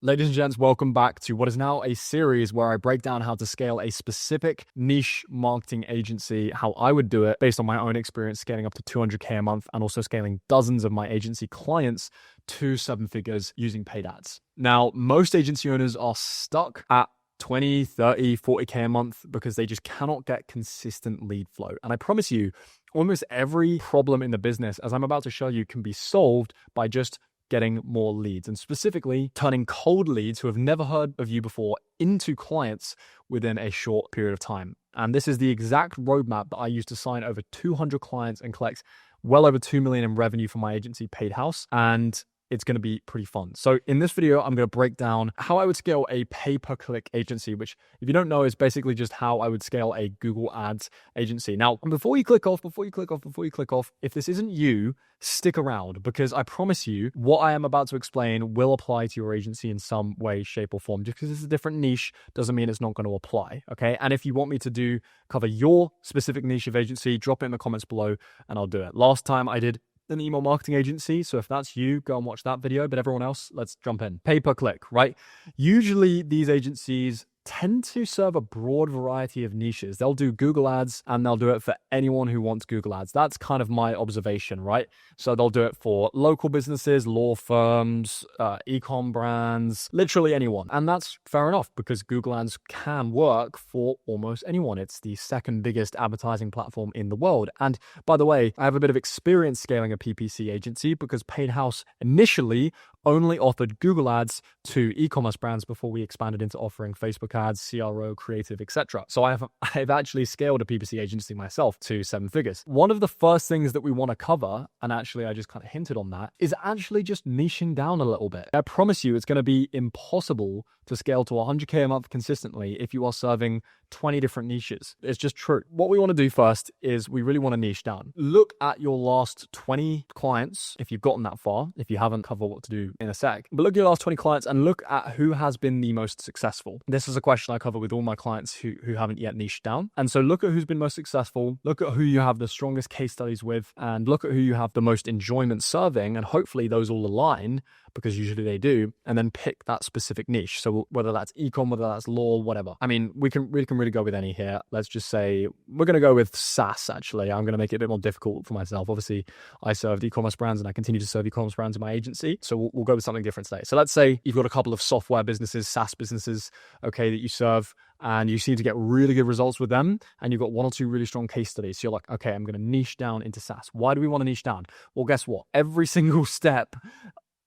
Ladies and gents, welcome back to what is now a series where I break down how to scale a specific niche marketing agency, how I would do it based on my own experience scaling up to 200K a month and also scaling dozens of my agency clients to 7 figures using paid ads. Now, most agency owners are stuck at 20, 30, 40K a month because they just cannot get consistent lead flow. And I promise you, almost every problem in the business, as I'm about to show you, can be solved by just getting more leads, and specifically turning cold leads who have never heard of you before into clients within a short period of time. And this is the exact roadmap that I use to sign over 200 clients and collect well over 2 million in revenue for my agency Paid House. And it's going to be pretty fun. So in this video, I'm going to break down how I would scale a pay-per-click agency, which if you don't know is basically just how I would scale a Google Ads agency. Now, before you click off, if this isn't you, stick around because I promise you what I am about to explain will apply to your agency in some way, shape or form. Just because it's a different niche doesn't mean it's not going to apply, okay? And if you want me to cover your specific niche of agency, drop it in the comments below and I'll do it. Last time I did an email marketing agency. So if that's you, go and watch that video. But everyone else, let's jump in. Pay-per-click, right? Usually these agencies tend to serve a broad variety of niches. They'll do Google Ads and they'll do it for anyone who wants Google Ads. That's kind of my observation, right? So they'll do it for local businesses, law firms, e-com brands, literally anyone. And that's fair enough because Google Ads can work for almost anyone. It's the second biggest advertising platform in the world. And by the way, I have a bit of experience scaling a PPC agency because Paid House initially only offered Google Ads to e-commerce brands before we expanded into offering Facebook ads, CRO, creative, etc. So I've actually scaled a PPC agency myself to 7 figures. One of the first things that we want to cover, and actually I just kind of hinted on that, is actually just niching down a little bit. I promise you it's going to be impossible to scale to 100K a month consistently if you are serving 20 different niches. It's just true. What we want to do first is we really want to niche down. Look at your last 20 clients, if you've gotten that far. If you haven't, cover what to do in a sec. But look at your last 20 clients and look at who has been the most successful. This is a question I cover with all my clients who haven't yet niched down. And so look at who's been most successful, look at who you have the strongest case studies with, and look at who you have the most enjoyment serving, and hopefully those all align, because usually they do, and then pick that specific niche. So whether that's e-com, whether that's law, whatever. I mean, we can really go with any here. Let's just say we're going to go with SaaS, actually. I'm going to make it a bit more difficult for myself. Obviously, I served e-commerce brands and I continue to serve e-commerce brands in my agency. So we'll go with something different today. So let's say you've got a couple of software businesses, SaaS businesses, okay, that you serve, and you seem to get really good results with them, and you've got 1 or 2 really strong case studies. So you're like, okay, I'm going to niche down into SaaS. Why do we want to niche down? Well, guess what? Every single step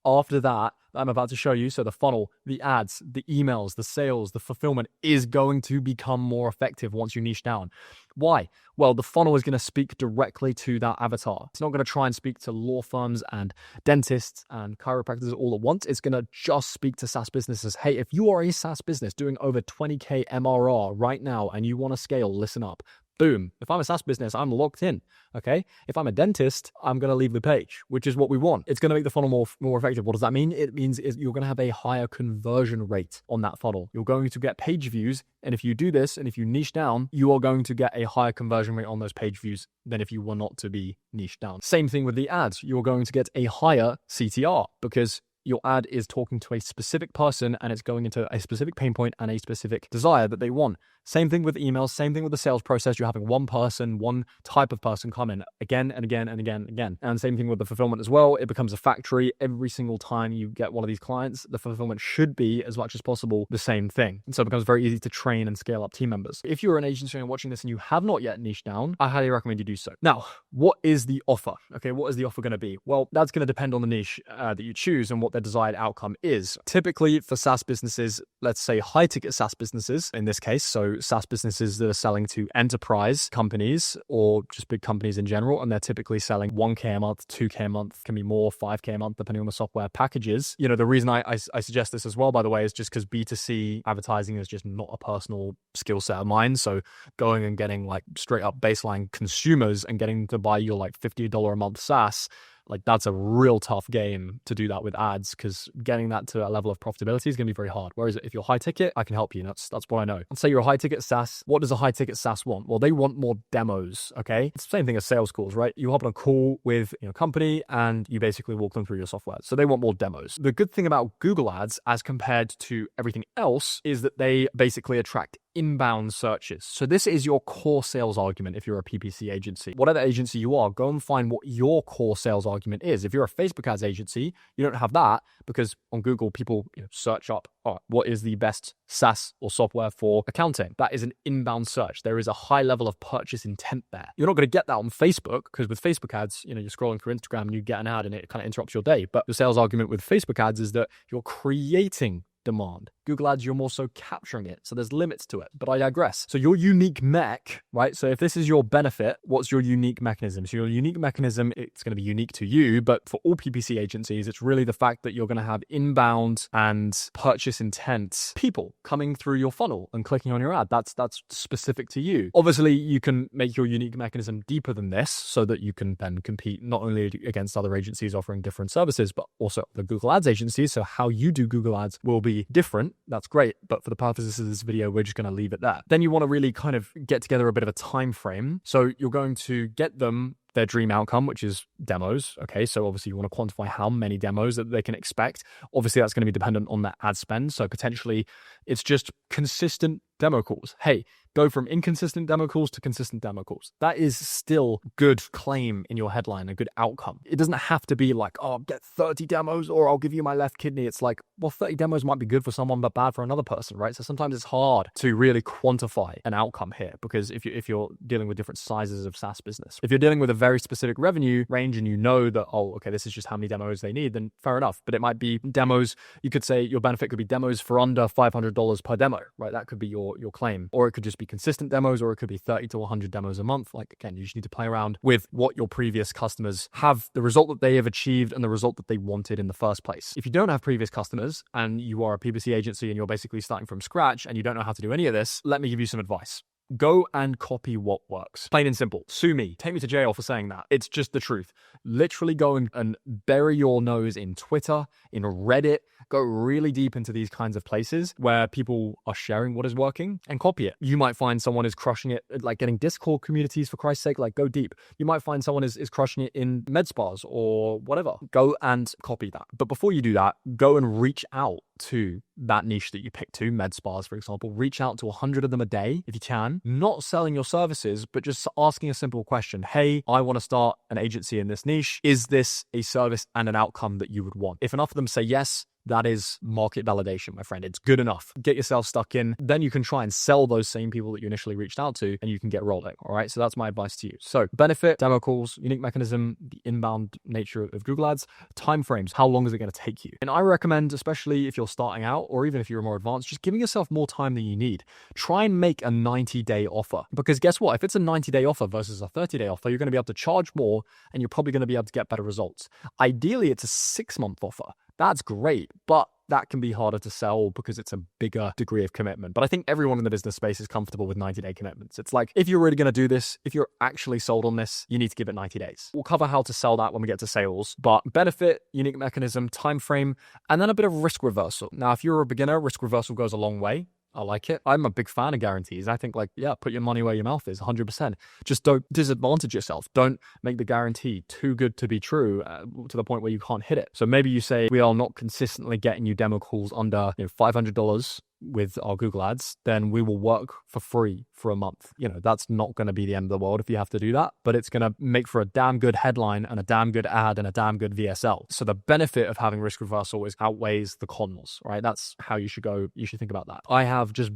after that I'm about to show you, so the funnel, the ads, the emails, the sales, the fulfillment is going to become more effective once you niche down. Why? Well, the funnel is going to speak directly to that avatar. It's not going to try and speak to law firms and dentists and chiropractors all at once. It's going to just speak to SaaS businesses. Hey, if you are a SaaS business doing over 20K MRR right now and you want to scale, listen up. Boom. If I'm a SaaS business, I'm locked in. Okay. If I'm a dentist, I'm going to leave the page, which is what we want. It's going to make the funnel more effective. What does that mean? It means you're going to have a higher conversion rate on that funnel. You're going to get page views. And if you do this, and if you niche down, you are going to get a higher conversion rate on those page views than if you were not to be niche down. Same thing with the ads. You're going to get a higher CTR because your ad is talking to a specific person and it's going into a specific pain point and a specific desire that they want. Same thing with emails, same thing with the sales process. You're having one person, one type of person come in again and again and again and again. And same thing with the fulfillment as well. It becomes a factory. Every single time you get one of these clients, the fulfillment should be, as much as possible, the same thing. And so it becomes very easy to train and scale up team members. If you're an agency and watching this and you have not yet niched down, I highly recommend you do so. Now, what is the offer? Okay, what is the offer going to be? Well, that's going to depend on the niche that you choose and what their desired outcome is. Typically for SaaS businesses, let's say high ticket SaaS businesses in this case, so SaaS businesses that are selling to enterprise companies or just big companies in general, and they're typically selling 1K a month, 2K a month, can be more, 5K a month, depending on the software packages. You know, the reason I suggest this as well, by the way, is just because B2C advertising is just not a personal skill set of mine. So going and getting like straight up baseline consumers and getting them to buy your like $50 a month SaaS like that's a real tough game to do that with ads, because getting that to a level of profitability is going to be very hard. Whereas if you're high ticket, I can help you. That's what I know. Let's say you're a high ticket SaaS. What does a high ticket SaaS want? Well, they want more demos. Okay, it's the same thing as sales calls, right? You hop on a call with a company and you basically walk them through your software. So they want more demos. The good thing about Google Ads as compared to everything else is that they basically attract inbound searches. So this is your core sales argument if you're a PPC agency. Whatever agency you are, go and find what your core sales argument is. If you're a Facebook ads agency, you don't have that, because on Google, people search up, what is the best SaaS or software for accounting? That is an inbound search. There is a high level of purchase intent there. You're not going to get that on Facebook, because with Facebook ads, you're scrolling through Instagram and you get an ad and it kind of interrupts your day. But the sales argument with Facebook ads is that you're creating demand. Google Ads, you're more so capturing it. So there's limits to it, but I digress. So your unique mech, right? So if this is your benefit, what's your unique mechanism? So your unique mechanism, it's going to be unique to you, but for all PPC agencies, it's really the fact that you're going to have inbound and purchase intent people coming through your funnel and clicking on your ad. That's specific to you. Obviously, you can make your unique mechanism deeper than this so that you can then compete not only against other agencies offering different services, but also the Google Ads agencies. So how you do Google Ads will be different. That's great. But for the purposes of this video, we're just going to leave it there. Then you want to really kind of get together a bit of a time frame. So you're going to get them their dream outcome, which is demos. Okay, so obviously you want to quantify how many demos that they can expect. Obviously, that's going to be dependent on their ad spend. So potentially it's just consistent demo calls. Hey, go from inconsistent demo calls to consistent demo calls. That is still good claim in your headline, a good outcome. It doesn't have to be like, oh, get 30 demos or I'll give you my left kidney. It's like, well, 30 demos might be good for someone, but bad for another person, right? So sometimes it's hard to really quantify an outcome here, because if you're dealing with different sizes of SaaS business, if you're dealing with a very specific revenue range and you know that, oh, okay, this is just how many demos they need, then fair enough. But it might be demos. You could say your benefit could be demos for under $500 per demo, right? That could be your claim. Or it could just be consistent demos, or it could be 30 to 100 demos a month. Like, again, you just need to play around with what your previous customers have, the result that they have achieved and the result that they wanted in the first place. If you don't have previous customers and you are a PPC agency and you're basically starting from scratch and you don't know how to do any of this, let me give you some advice. Go and copy what works. Plain and simple. Sue me. Take me to jail for saying that. It's just the truth. Literally go and bury your nose in Twitter, in Reddit. Go really deep into these kinds of places where people are sharing what is working and copy it. You might find someone is crushing it, like getting Discord communities, for Christ's sake, like go deep. You might find someone is crushing it in med spas or whatever. Go and copy that. But before you do that, go and reach out to that niche that you picked to, med spas, for example. Reach out to 100 of them a day if you can. Not selling your services, but just asking a simple question. Hey, I want to start an agency in this niche. Is this a service and an outcome that you would want? If enough of them say yes, that is market validation, my friend. It's good enough. Get yourself stuck in. Then you can try and sell those same people that you initially reached out to, and you can get rolling. All right. So that's my advice to you. So benefit, demo calls, unique mechanism, the inbound nature of Google Ads, timeframes. How long is it going to take you? And I recommend, especially if you're starting out or even if you're more advanced, just giving yourself more time than you need. Try and make a 90-day offer, because guess what? If it's a 90-day offer versus a 30-day offer, you're going to be able to charge more and you're probably going to be able to get better results. Ideally, it's a 6-month offer. That's great, but that can be harder to sell because it's a bigger degree of commitment. But I think everyone in the business space is comfortable with 90-day commitments. It's like, if you're really going to do this, if you're actually sold on this, you need to give it 90 days. We'll cover how to sell that when we get to sales, but benefit, unique mechanism, time frame, and then a bit of risk reversal. Now, if you're a beginner, risk reversal goes a long way. I like it. I'm a big fan of guarantees. I think put your money where your mouth is 100%. Just don't disadvantage yourself. Don't make the guarantee too good to be true to the point where you can't hit it. So maybe you say, we are not consistently getting you demo calls under $500 with our Google Ads, then we will work for free for a month. That's not going to be the end of the world if you have to do that, but it's going to make for a damn good headline and a damn good ad and a damn good VSL. So the benefit of having risk reversal outweighs the cons, right? That's how you should go. You should think about that. I have just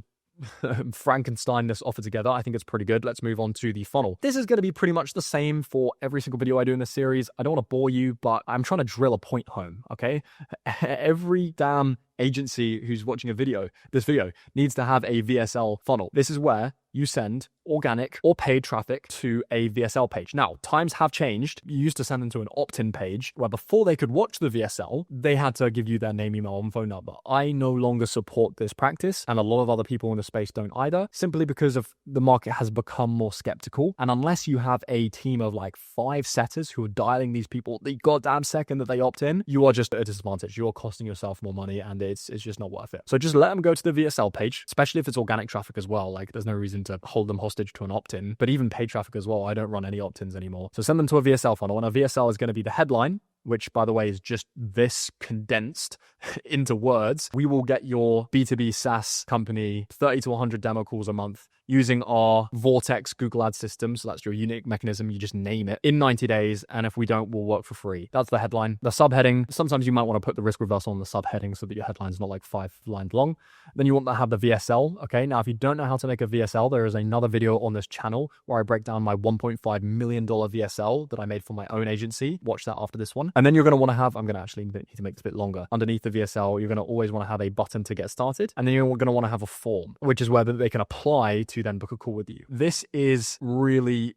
Frankenstein this offer together. I think it's pretty good. Let's move on to the funnel. This is going to be pretty much the same for every single video I do in this series. I don't want to bore you, but I'm trying to drill a point home, okay? Every damn agency who's watching this video needs to have a VSL funnel. This is where you send organic or paid traffic to a VSL page. Now, times have changed. You used to send them to an opt-in page where before they could watch the VSL, they had to give you their name, email, and phone number. I no longer support this practice, and a lot of other people in the space don't either, simply because of the market has become more skeptical. And unless you have a team of like 5 setters who are dialing these people the goddamn second that they opt in, you are just at a disadvantage. You're costing yourself more money, and it's just not worth it. So just let them go to the VSL page, especially if it's organic traffic as well. Like, there's no reason to hold them hostage to an opt-in, but even paid traffic as well. I don't run any opt-ins anymore. So send them to a VSL funnel, and a VSL is going to be the headline, which, by the way, is just this condensed into words. We will get your B2B SaaS company 30 to 100 demo calls a month using our Vortex Google Ads system. So that's your unique mechanism. You just name it in 90 days. And if we don't, we'll work for free. That's the headline. The subheading, sometimes you might want to put the risk reversal on the subheading so that your headline's not like 5 lines long. Then you want to have the VSL. Okay. Now, if you don't know how to make a VSL, there is another video on this channel where I break down my $1.5 million VSL that I made for my own agency. Watch that after this one. And then you're going to want to have, I'm going to actually need to make this a bit longer. Underneath the VSL, you're going to always want to have a button to get started. And then you're going to want to have a form, which is where they can apply to then book a call with you. This is really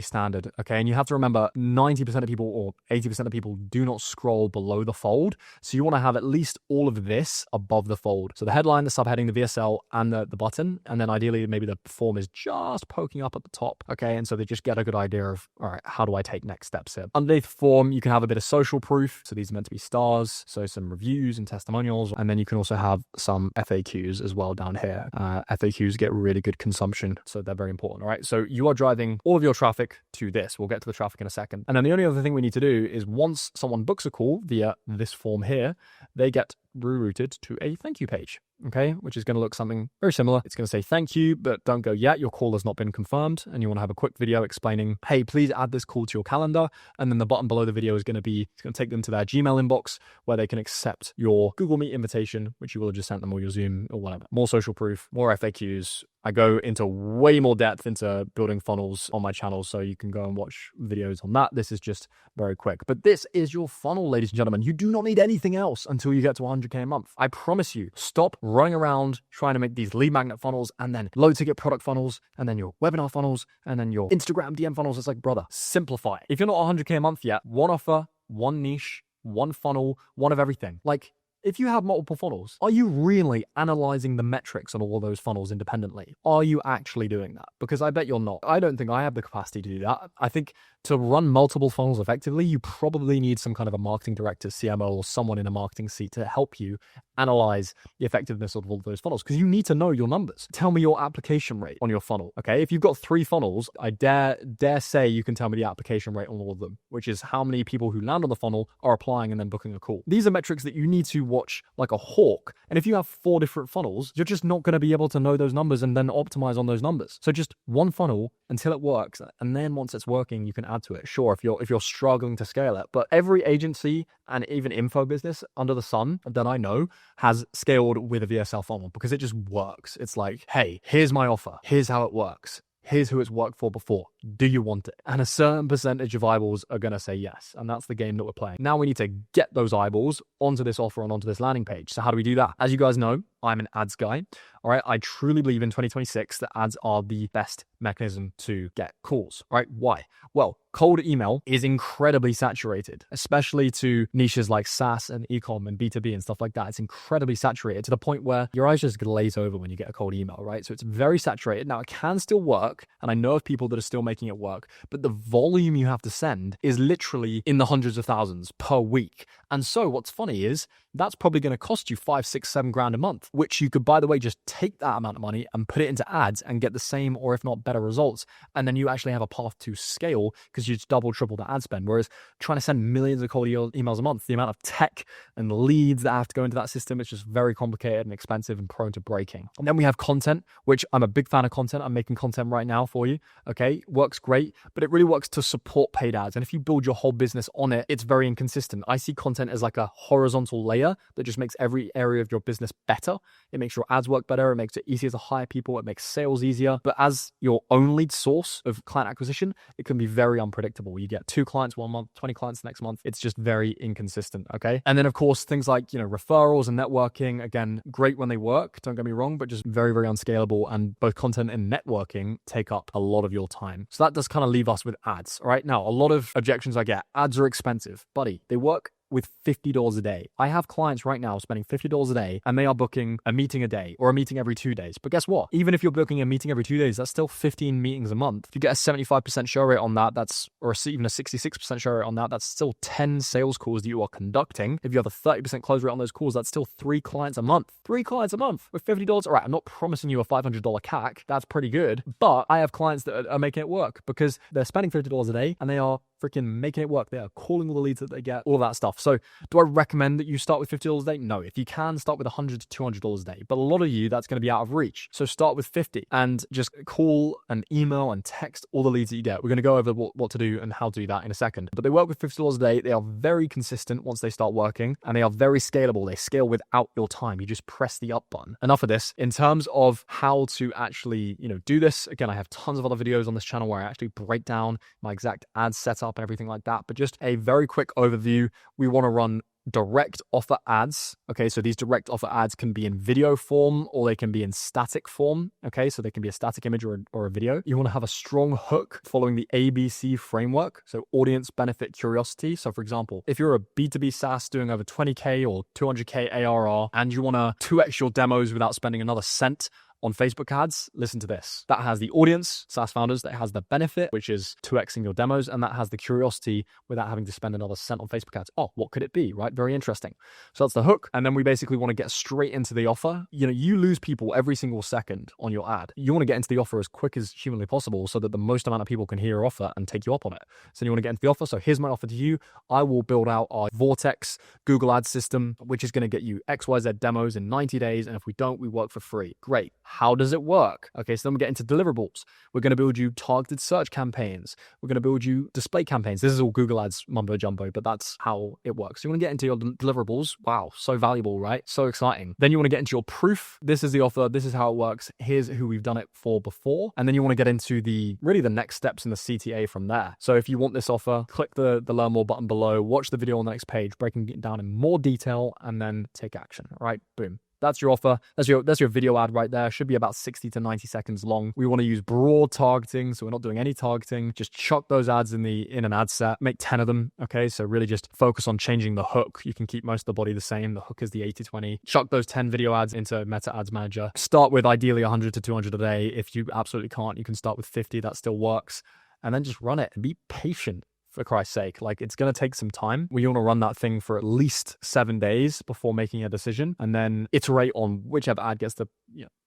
standard, okay? And you have to remember 90% of people or 80% of people do not scroll below the fold. So you want to have at least all of this above the fold. So the headline, the subheading, the VSL, and the button. And then ideally, maybe the form is just poking up at the top, okay? And so they just get a good idea of, all right, how do I take next steps here? Underneath the form, you can have a bit of social proof. So these are meant to be stars. So some reviews and testimonials. And then you can also have some FAQs as well down here. FAQs get really good consumption. So they're very important, all right? So you are driving all of your traffic to this. We'll get to the traffic in a second. And then the only other thing we need to do is once someone books a call via this form here, they get rerouted to a thank you page, okay, which is going to look something very similar. It's going to say thank you, but don't go yet. Your call has not been confirmed. And you want to have a quick video explaining, hey, please add this call to your calendar. And then the button below the video is going to be, it's going to take them to their Gmail inbox where they can accept your Google Meet invitation, which you will have just sent them, or your Zoom or whatever. More social proof, more FAQs. I go into way more depth into building funnels on my channel, so you can go and watch videos on that. This is just very quick. But this is your funnel, ladies and gentlemen. You do not need anything else until you get to 100K a month. I promise you. Stop running around trying to make these lead magnet funnels and then low ticket product funnels and then your webinar funnels and then your Instagram DM funnels. It's like, brother, simplify. If you're not 100K a month yet, one offer, one niche, one funnel, one of everything. Like, if you have multiple funnels, are you really analyzing the metrics on all of those funnels independently? Are you actually doing that? Because I bet you're not. I don't think I have the capacity to do that. I think to run multiple funnels effectively, you probably need some kind of a marketing director, CMO, or someone in a marketing seat to help you analyze the effectiveness of all of those funnels, because you need to know your numbers. Tell me your application rate on your funnel, okay? If you've got 3 funnels, I dare say you can tell me the application rate on all of them, which is how many people who land on the funnel are applying and then booking a call. These are metrics that you need to watch like a hawk. And if you have 4 different funnels, you're just not going to be able to know those numbers and then optimize on those numbers. So just one funnel until it works, and then once it's working, you can add to it. Sure, if you're struggling to scale it, but every agency and even info business under the sun that I know has scaled with a VSL funnel because it just works. It's like, hey, here's my offer. Here's how it works. Here's who it's worked for before. Do you want it? And a certain percentage of eyeballs are going to say yes. And that's the game that we're playing. Now we need to get those eyeballs onto this offer and onto this landing page. So how do we do that? As you guys know, I'm an ads guy. All right. I truly believe in 2026 that ads are the best mechanism to get calls. All right. Why? Well, cold email is incredibly saturated, especially to niches like SaaS and e-com and B2B and stuff like that. It's incredibly saturated to the point where your eyes just glaze over when you get a cold email, right? So it's very saturated. Now it can still work. And I know of people that are still making it work, but the volume you have to send is literally in the hundreds of thousands per week. And so what's funny is that's probably going to cost you 5, 6, 7 grand a month, which you could, by the way, just take that amount of money and put it into ads and get the same, or if not better results. And then you actually have a path to scale because you just double, triple the ad spend. Whereas trying to send millions of cold emails a month, the amount of tech and leads that have to go into that system, it's just very complicated and expensive and prone to breaking. And then we have content, which I'm a big fan of content. I'm making content right now for you. Okay. Works great, but it really works to support paid ads. And if you build your whole business on it, it's very inconsistent. I see content as like a horizontal layer layer that just makes every area of your business better. It makes your ads work better. It makes it easier to hire people. It makes sales easier. But as your only source of client acquisition, it can be very unpredictable. You get 2 clients one month, 20 clients next month. It's just very inconsistent, okay? And then of course, things like, referrals and networking, again, great when they work, don't get me wrong, but just very, very unscalable. And both content and networking take up a lot of your time. So that does kind of leave us with ads, all right? Now, a lot of objections I get, ads are expensive. Buddy, they work with $50 a day. I have clients right now spending $50 a day and they are booking a meeting a day or a meeting every 2 days. But guess what? Even if you're booking a meeting every 2 days, that's still 15 meetings a month. If you get a 75% show rate on that, or even a 66% show rate on that, that's still 10 sales calls that you are conducting. If you have a 30% close rate on those calls, that's still 3 clients a month. 3 clients a month with $50. All right, I'm not promising you a $500 CAC. That's pretty good. But I have clients that are making it work because they're spending $50 a day and they are freaking making it work. They are calling all the leads that they get, all of that stuff. So do I recommend that you start with $50 a day? No. If you can, start with $100 to $200 a day. But a lot of you, that's going to be out of reach. So start with 50 and just call and email and text all the leads that you get. We're going to go over what to do and how to do that in a second. But they work with $50 a day. They are very consistent once they start working and they are very scalable. They scale without your time. You just press the up button. Enough of this. In terms of how to actually, do this, again, I have tons of other videos on this channel where I actually break down my exact ad setup and everything like that. But just a very quick overview. We want to run direct offer ads. Okay, so these direct offer ads can be in video form or they can be in static form. Okay, so they can be a static image or a video. You want to have a strong hook following the ABC framework. So audience, benefit, curiosity. So for example, if you're a B2B SaaS doing over 20K or 200K ARR and you want to 2x your demos without spending another cent on Facebook ads, listen to this. That has the audience, SaaS founders, that has the benefit, which is 2xing your demos, and that has the curiosity without having to spend another cent on Facebook ads. Oh, what could it be, right? Very interesting. So that's the hook. And then we basically want to get straight into the offer. You lose people every single second on your ad. You want to get into the offer as quick as humanly possible so that the most amount of people can hear your offer and take you up on it. So you want to get into the offer. So here's my offer to you. I will build out our Vortex Google Ads system, which is going to get you XYZ demos in 90 days. And if we don't, we work for free. Great. How does it work? Okay, so then we get into deliverables. We're going to build you targeted search campaigns. We're going to build you display campaigns. This is all Google Ads mumbo jumbo, but that's how it works. So you want to get into your deliverables. Wow, so valuable, right? So exciting. Then you want to get into your proof. This is the offer. This is how it works. Here's who we've done it for before. And then you want to get into the next steps in the CTA from there. So if you want this offer, click the learn more button below, watch the video on the next page, breaking it down in more detail, and then take action. All right, boom. That's your offer. That's your video ad right there. Should be about 60 to 90 seconds long. We want to use broad targeting, so we're not doing any targeting. Just chuck those ads in an ad set. Make 10 of them, okay? So really just focus on changing the hook. You can keep most of the body the same. The hook is the 80-20. Chuck those 10 video ads into Meta Ads Manager. Start with ideally 100 to 200 a day. If you absolutely can't, you can start with 50. That still works. And then just run it and be patient. For Christ's sake, it's going to take some time. We want to run that thing for at least 7 days before making a decision and then iterate on whichever ad gets the,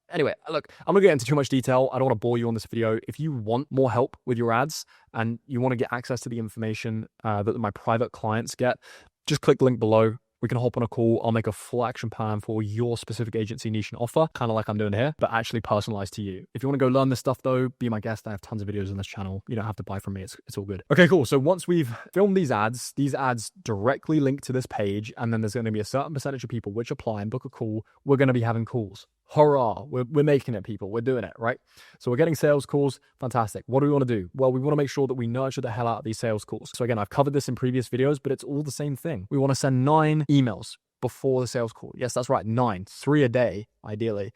Anyway, look, I'm going to get into too much detail. I don't want to bore you on this video. If you want more help with your ads and you want to get access to the information that my private clients get, just click the link below. We can hop on a call. I'll make a full action plan for your specific agency niche and offer, kind of like I'm doing here, but actually personalized to you. If you want to go learn this stuff though, be my guest. I have tons of videos on this channel. You don't have to buy from me. It's all good. Okay, cool. So once we've filmed these ads directly link to this page, and then there's going to be a certain percentage of people which apply and book a call. We're going to be having calls. Hurrah, we're making it, people. We're doing it, right? So we're getting sales calls. Fantastic. What do we want to do? Well, we want to make sure that we nurture the hell out of these sales calls. So again, I've covered this in previous videos, but it's all the same thing. We want to send 9 emails before the sales call. Yes, that's right. 9, 3 a day, ideally,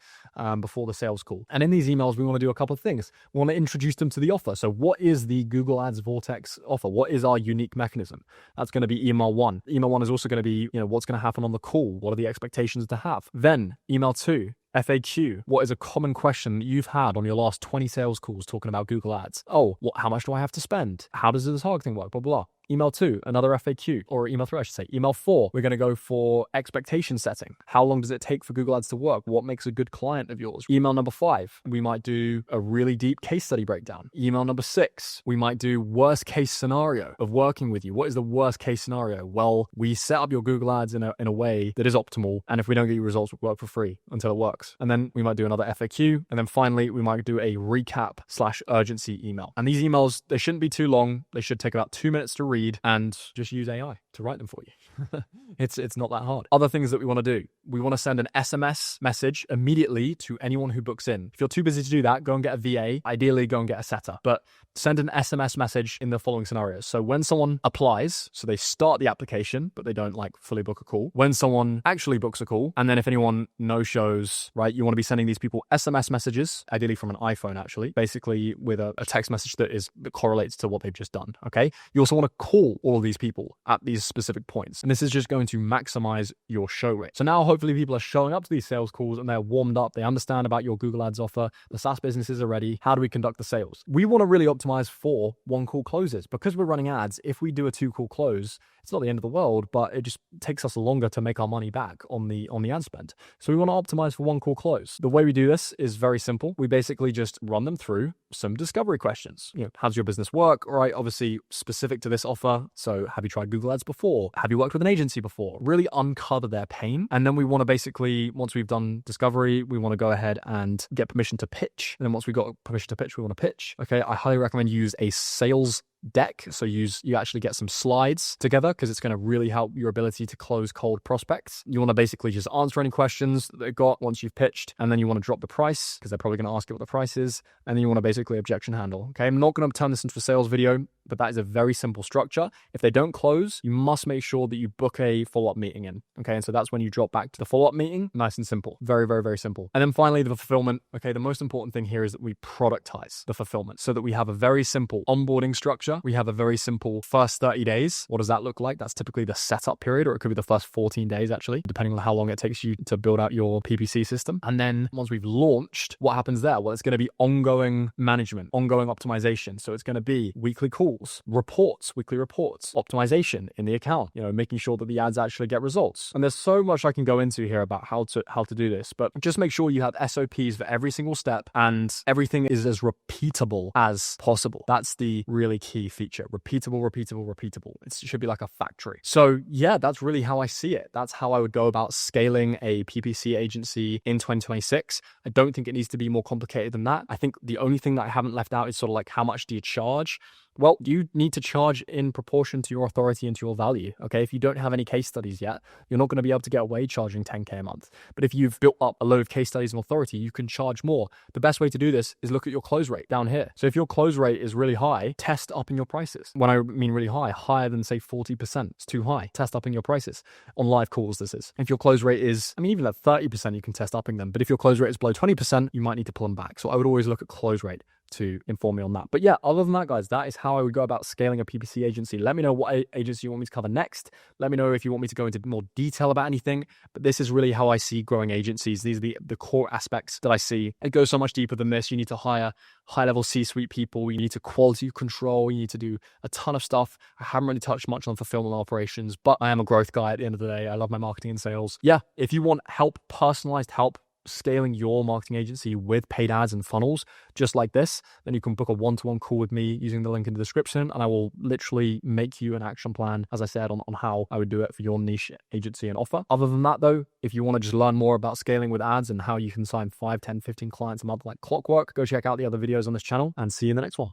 before the sales call. And in these emails, we want to do a couple of things. We want to introduce them to the offer. So what is the Google Ads Vortex offer? What is our unique mechanism? That's going to be email 1. Email 1 is also going to be, what's going to happen on the call? What are the expectations to have? Then email 2. FAQ. What is a common question that you've had on your last 20 sales calls talking about Google Ads? Oh, how much do I have to spend? How does the targeting work? Blah, blah, blah. Email 2, another FAQ, or email 3, I should say. Email 4, we're going to go for expectation setting. How long does it take for Google Ads to work? What makes a good client of yours? Email number 5, we might do a really deep case study breakdown. Email number 6, we might do worst case scenario of working with you. What is the worst case scenario? Well, we set up your Google Ads in a way that is optimal. And if we don't get you results, we'll work for free until it works. And then we might do another FAQ. And then finally, we might do a recap/urgency email. And these emails, they shouldn't be too long. They should take about 2 minutes to read and just use AI to write them for you. It's not that hard. Other things that we want to do. We want to send an SMS message immediately to anyone who books in. If you're too busy to do that, go and get a VA. Ideally, go and get a setter. But send an SMS message in the following scenarios. So when someone applies, so they start the application, but they don't like fully book a call. When someone actually books a call, and then if anyone no-shows, right, you want to be sending these people SMS messages, ideally from an iPhone actually, basically with a text message that correlates to what they've just done, okay? You also want to call all of these people at these specific points. And this is just going to maximize your show rate. So now hopefully people are showing up to these sales calls and they're warmed up. They understand about your Google Ads offer. The SaaS businesses are ready. How do we conduct the sales? We want to really optimize for one call closes. Because we're running ads, if we do a 2-call close, it's not the end of the world, but it just takes us longer to make our money back on the ad spend. So we want to optimize for 1-call close. The way we do this is very simple. We basically just run them through some discovery questions. How does your business work? All right, obviously specific to this offer. So have you tried Google Ads before? Have you worked with an agency before? Really uncover their pain. And then we want to basically, once we've done discovery, we want to go ahead and get permission to pitch. And then once we've got permission to pitch, we want to pitch. Okay, I highly recommend use a sales deck. So you actually get some slides together because it's going to really help your ability to close cold prospects. You want to basically just answer any questions that they've got once you've pitched, and then you want to drop the price because they're probably going to ask you what the price is, and then you want to basically objection handle. Okay, I'm not going to turn this into a sales video, but that is a very simple structure. If they don't close, you must make sure that you book a follow-up meeting in. Okay, and so that's when you drop back to the follow-up meeting. Nice and simple. Very, very, very simple. And then finally, the fulfillment. Okay, the most important thing here is that we productize the fulfillment so that we have a very simple onboarding structure. We have a very simple first 30 days. What does that look like? That's typically the setup period, or it could be the first 14 days actually, depending on how long it takes you to build out your PPC system. And then once we've launched, what happens there? Well, it's going to be ongoing management, ongoing optimization. So it's going to be weekly calls, reports, weekly reports, optimization in the account, making sure that the ads actually get results. And there's so much I can go into here about how to do this, but just make sure you have SOPs for every single step and everything is as repeatable as possible. That's the really key feature. Repeatable. It should be like a factory. So yeah, that's really how I see it. That's how I would go about scaling a PPC agency in 2026. I don't think it needs to be more complicated than that. I think the only thing that I haven't left out is sort of like, how much do you charge? Well, you need to charge in proportion to your authority and to your value, okay? If you don't have any case studies yet, you're not going to be able to get away charging 10K a month. But if you've built up a load of case studies and authority, you can charge more. The best way to do this is look at your close rate down here. So if your close rate is really high, test upping your prices. When I mean really high, higher than say 40%. It's too high. Test upping your prices. On live calls, this is. If your close rate is, even at 30%, you can test upping them. But if your close rate is below 20%, you might need to pull them back. So I would always look at close rate to inform me on that. But yeah, other than that, guys, that is how I would go about scaling a PPC agency. Let me know what agency you want me to cover next. Let me know if you want me to go into more detail about anything. But this is really how I see growing agencies. These are the core aspects that I see. It goes so much deeper than this. You need to hire high-level C-suite people. You need to quality control. You need to do a ton of stuff. I haven't really touched much on fulfillment operations, but I am a growth guy at the end of the day. I love my marketing and sales. Yeah, if you want help, personalized help, scaling your marketing agency with paid ads and funnels just like this, then you can book a one-to-one call with me using the link in the description, and I will literally make you an action plan, as I said, on how I would do it for your niche agency and offer. Other than that though, if you want to just learn more about scaling with ads and how you can sign 5, 10, 15 clients a month like clockwork, go check out the other videos on this channel and see you in the next one.